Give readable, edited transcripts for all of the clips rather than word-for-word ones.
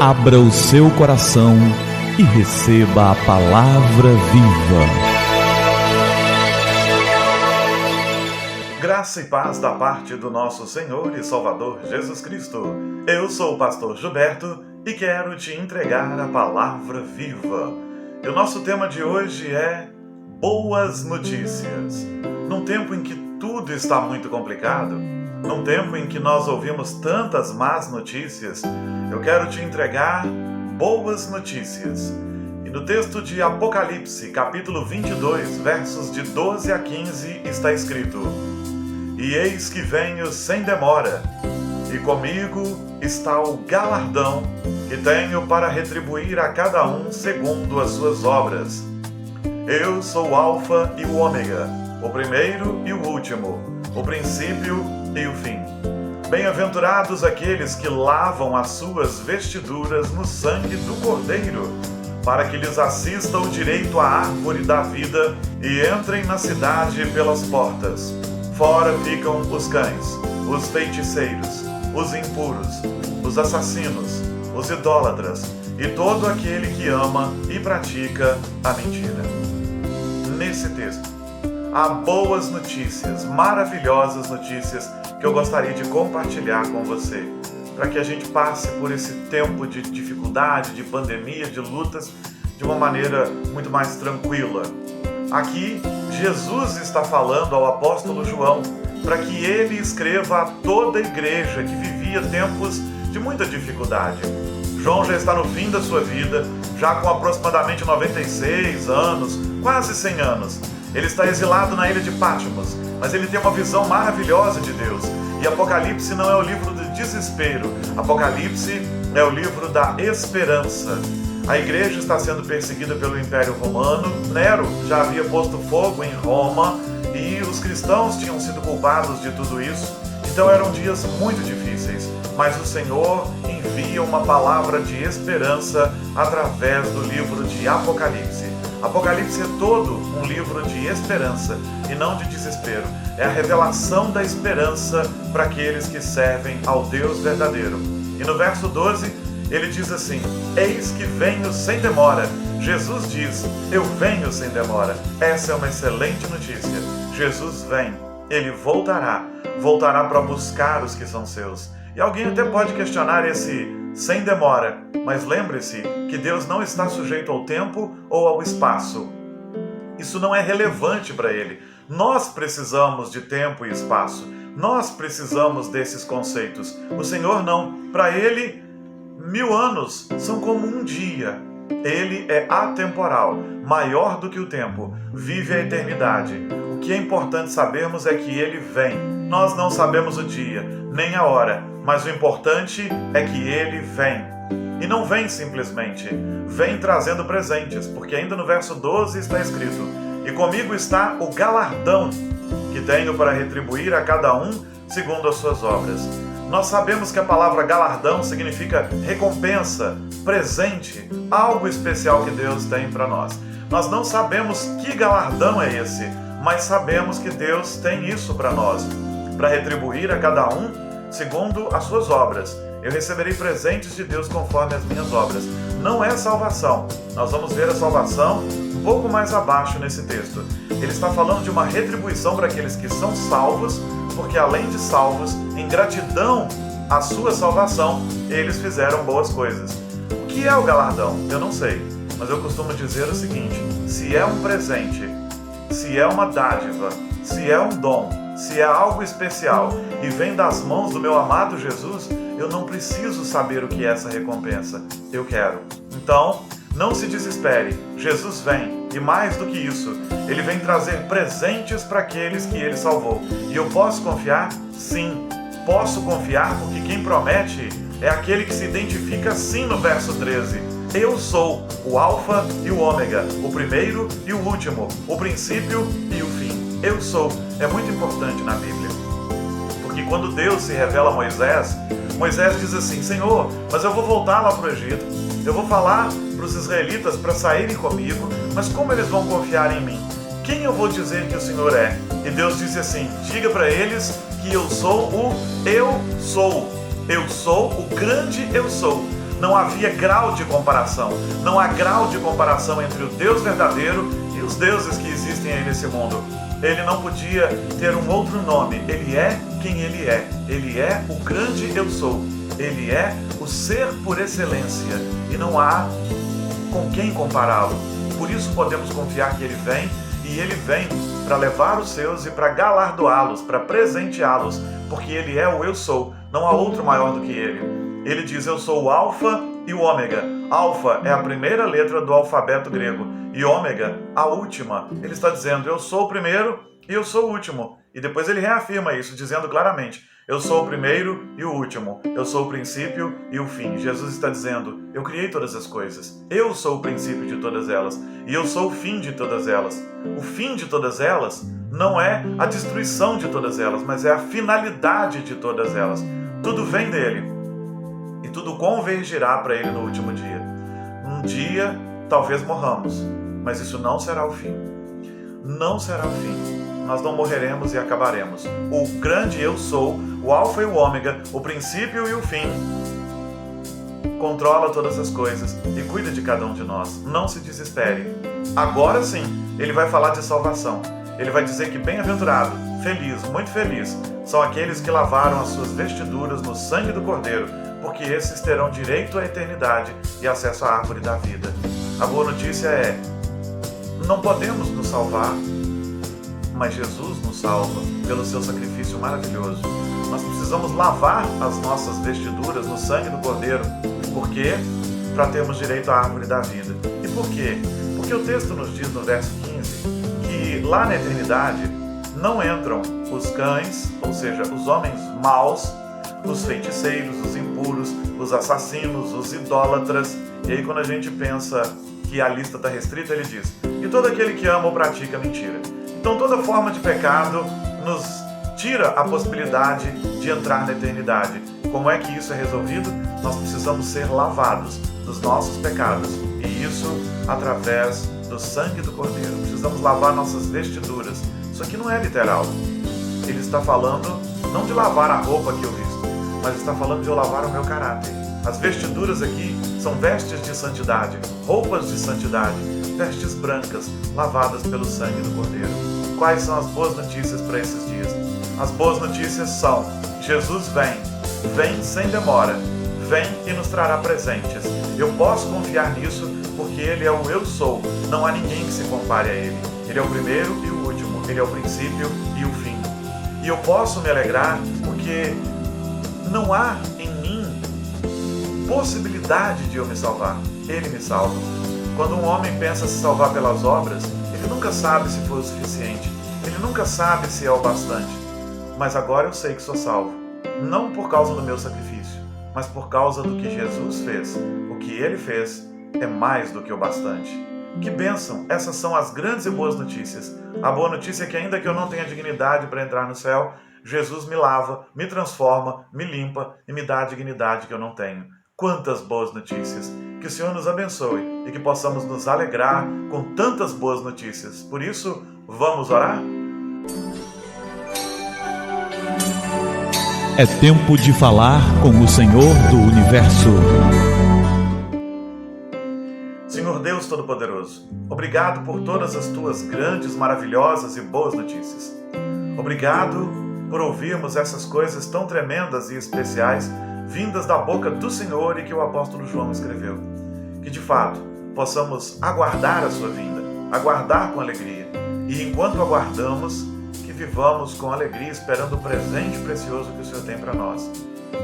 Abra o seu coração e receba a palavra viva. Graça e paz da parte do nosso Senhor e Salvador Jesus Cristo. Eu sou o pastor Gilberto e quero te entregar a palavra viva. E o nosso tema de hoje é boas notícias. Num tempo em que tudo está muito complicado, num tempo em que nós ouvimos tantas más notícias, eu quero te entregar boas notícias. E no texto de Apocalipse, capítulo 22, versos de 12 a 15, está escrito: E eis que venho sem demora, e comigo está o galardão que tenho para retribuir a cada um segundo as suas obras. Eu sou o Alfa e o Ômega, o primeiro e o último, o princípio e o fim. Bem-aventurados aqueles que lavam as suas vestiduras no sangue do Cordeiro, para que lhes assista o direito à árvore da vida e entrem na cidade pelas portas. Fora ficam os cães, os feiticeiros, os impuros, os assassinos, os idólatras e todo aquele que ama e pratica a mentira. Nesse texto, há boas notícias, maravilhosas notícias que eu gostaria de compartilhar com você, para que a gente passe por esse tempo de dificuldade, de pandemia, de lutas, de uma maneira muito mais tranquila. Aqui, Jesus está falando ao apóstolo João para que ele escreva a toda a igreja que vivia tempos de muita dificuldade. João já está no fim da sua vida, já com aproximadamente 96 anos, quase 100 anos. Ele está exilado na ilha de Patmos, mas ele tem uma visão maravilhosa de Deus. E Apocalipse não é o livro do desespero, Apocalipse é o livro da esperança. A igreja está sendo perseguida pelo Império Romano, Nero já havia posto fogo em Roma e os cristãos tinham sido culpados de tudo isso. Então eram dias muito difíceis, mas o Senhor envia uma palavra de esperança através do livro de Apocalipse. Apocalipse é todo um livro de esperança e não de desespero. É a revelação da esperança para aqueles que servem ao Deus verdadeiro. E no verso 12, ele diz assim: Eis que venho sem demora. Jesus diz: Eu venho sem demora. Essa é uma excelente notícia. Jesus vem, ele voltará para buscar os que são seus. E alguém até pode questionar esse sem demora, mas lembre-se que Deus não está sujeito ao tempo ou ao espaço. Isso não é relevante para ele. Nós precisamos de tempo e espaço. Nós precisamos desses conceitos. O Senhor não. Para ele, 1000 anos são como um dia. Ele é atemporal, maior do que o tempo, vive a eternidade. O que é importante sabermos é que ele vem. Nós não sabemos o dia, nem a hora, mas o importante é que ele vem. E não vem simplesmente, vem trazendo presentes, porque ainda no verso 12 está escrito: E comigo está o galardão que tenho para retribuir a cada um segundo as suas obras. Nós sabemos que a palavra galardão significa recompensa, presente, algo especial que Deus tem para nós. Nós não sabemos que galardão é esse, mas sabemos que Deus tem isso para nós, para retribuir a cada um segundo as suas obras. Eu receberei presentes de Deus conforme as minhas obras. Não é salvação. Nós vamos ver a salvação um pouco mais abaixo nesse texto. Ele está falando de uma retribuição para aqueles que são salvos, porque além de salvos, em gratidão à sua salvação, eles fizeram boas coisas. O que é o galardão? Eu não sei, mas eu costumo dizer o seguinte: se é um presente, se é uma dádiva, se é um dom, se é algo especial e vem das mãos do meu amado Jesus, eu não preciso saber o que é essa recompensa. Eu quero. Então, não se desespere. Jesus vem. E mais do que isso, ele vem trazer presentes para aqueles que ele salvou. E eu posso confiar? Sim. Posso confiar porque quem promete é aquele que se identifica assim no verso 13. Eu sou o Alfa e o Ômega, o primeiro e o último, o princípio e o fim. Eu sou. É muito importante na Bíblia. Porque quando Deus se revela a Moisés, Moisés diz assim: Senhor, mas eu vou voltar lá para o Egito. Eu vou falar para os israelitas para saírem comigo, mas como eles vão confiar em mim? Quem eu vou dizer que o Senhor é? E Deus disse assim: diga para eles que eu sou o Eu Sou. Eu sou o grande Eu Sou. Não havia grau de comparação. Não há grau de comparação entre o Deus verdadeiro e os deuses que existem aí nesse mundo. Ele não podia ter um outro nome. Ele é quem ele é. Ele é o grande eu sou. Ele é o ser por excelência. E não há com quem compará-lo. Por isso podemos confiar que ele vem, e ele vem para levar os seus e para galardoá-los, para presenteá-los, porque ele é o eu sou. Não há outro maior do que ele. Ele diz: eu sou o alfa e o ômega. Alfa é a primeira letra do alfabeto grego e ômega a última. Ele está dizendo: eu sou o primeiro e eu sou o último. E depois ele reafirma isso, dizendo claramente: eu sou o primeiro e o último. Eu sou o princípio e o fim. Jesus está dizendo: eu criei todas as coisas. Eu sou o princípio de todas elas. E eu sou o fim de todas elas. O fim de todas elas não é a destruição de todas elas, mas é a finalidade de todas elas. Tudo vem dele. E tudo convergirá para ele no último dia. Um dia, talvez morramos, mas isso não será o fim. Não será o fim. Nós não morreremos e acabaremos. O grande eu sou, o alfa e o ômega, o princípio e o fim, controla todas as coisas e cuida de cada um de nós. Não se desespere. Agora sim, ele vai falar de salvação. Ele vai dizer que bem-aventurado, feliz, muito feliz, são aqueles que lavaram as suas vestiduras no sangue do Cordeiro, porque esses terão direito à eternidade e acesso à árvore da vida. A boa notícia é: não podemos nos salvar, mas Jesus nos salva pelo seu sacrifício maravilhoso. Nós precisamos lavar as nossas vestiduras no sangue do Cordeiro. Por quê? Para termos direito à árvore da vida. E por quê? Porque o texto nos diz no verso 15 que lá na eternidade não entram os cães, ou seja, os homens maus, os feiticeiros, os impuros, os assassinos, os idólatras. E aí quando a gente pensa que a lista está restrita, ele diz: e todo aquele que ama ou pratica mentira. Então toda forma de pecado nos tira a possibilidade de entrar na eternidade. Como é que isso é resolvido? Nós precisamos ser lavados dos nossos pecados, e isso através do sangue do Cordeiro. Precisamos lavar nossas vestiduras. Isso aqui não é literal. Ele está falando não de lavar a roupa que eu visto, mas está falando de eu lavar o meu caráter. As vestiduras aqui são vestes de santidade, roupas de santidade, vestes brancas, lavadas pelo sangue do Cordeiro. Quais são as boas notícias para esses dias? As boas notícias são: Jesus vem sem demora, vem e nos trará presentes. Eu posso confiar nisso porque Ele é o eu sou, não há ninguém que se compare a Ele. Ele é o primeiro e o último, Ele é o princípio e o fim. E eu posso me alegrar porque não há em mim possibilidade de eu me salvar. Ele me salva. Quando um homem pensa se salvar pelas obras, ele nunca sabe se foi o suficiente. Ele nunca sabe se é o bastante. Mas agora eu sei que sou salvo. Não por causa do meu sacrifício, mas por causa do que Jesus fez. O que Ele fez é mais do que o bastante. Que bênção! Essas são as grandes e boas notícias. A boa notícia é que ainda que eu não tenha dignidade para entrar no céu, Jesus me lava, me transforma, me limpa e me dá a dignidade que eu não tenho. Quantas boas notícias! Que o Senhor nos abençoe e que possamos nos alegrar com tantas boas notícias. Por isso, vamos orar? É tempo de falar com o Senhor do Universo. Senhor Deus Todo-Poderoso, obrigado por todas as Tuas grandes, maravilhosas e boas notícias. Obrigado por ouvirmos essas coisas tão tremendas e especiais vindas da boca do Senhor e que o apóstolo João escreveu. Que de fato possamos aguardar a sua vinda, aguardar com alegria. E enquanto aguardamos, que vivamos com alegria esperando o presente precioso que o Senhor tem para nós.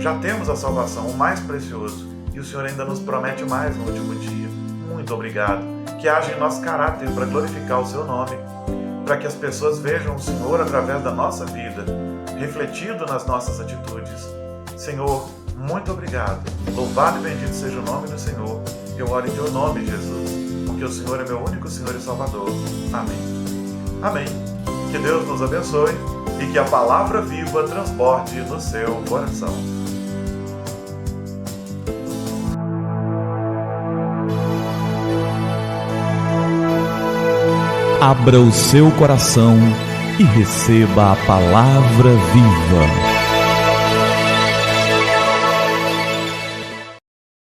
Já temos a salvação, o mais precioso, e o Senhor ainda nos promete mais no último dia. Muito obrigado. Que haja em nosso caráter para glorificar o seu nome, para que as pessoas vejam o Senhor através da nossa vida, refletido nas nossas atitudes. Senhor, muito obrigado. Louvado e bendito seja o nome do Senhor. Eu oro em teu nome, Jesus, porque o Senhor é meu único Senhor e Salvador. Amém. Amém. Que Deus nos abençoe e que a palavra viva transborde no seu coração. Abra o seu coração e receba a palavra viva.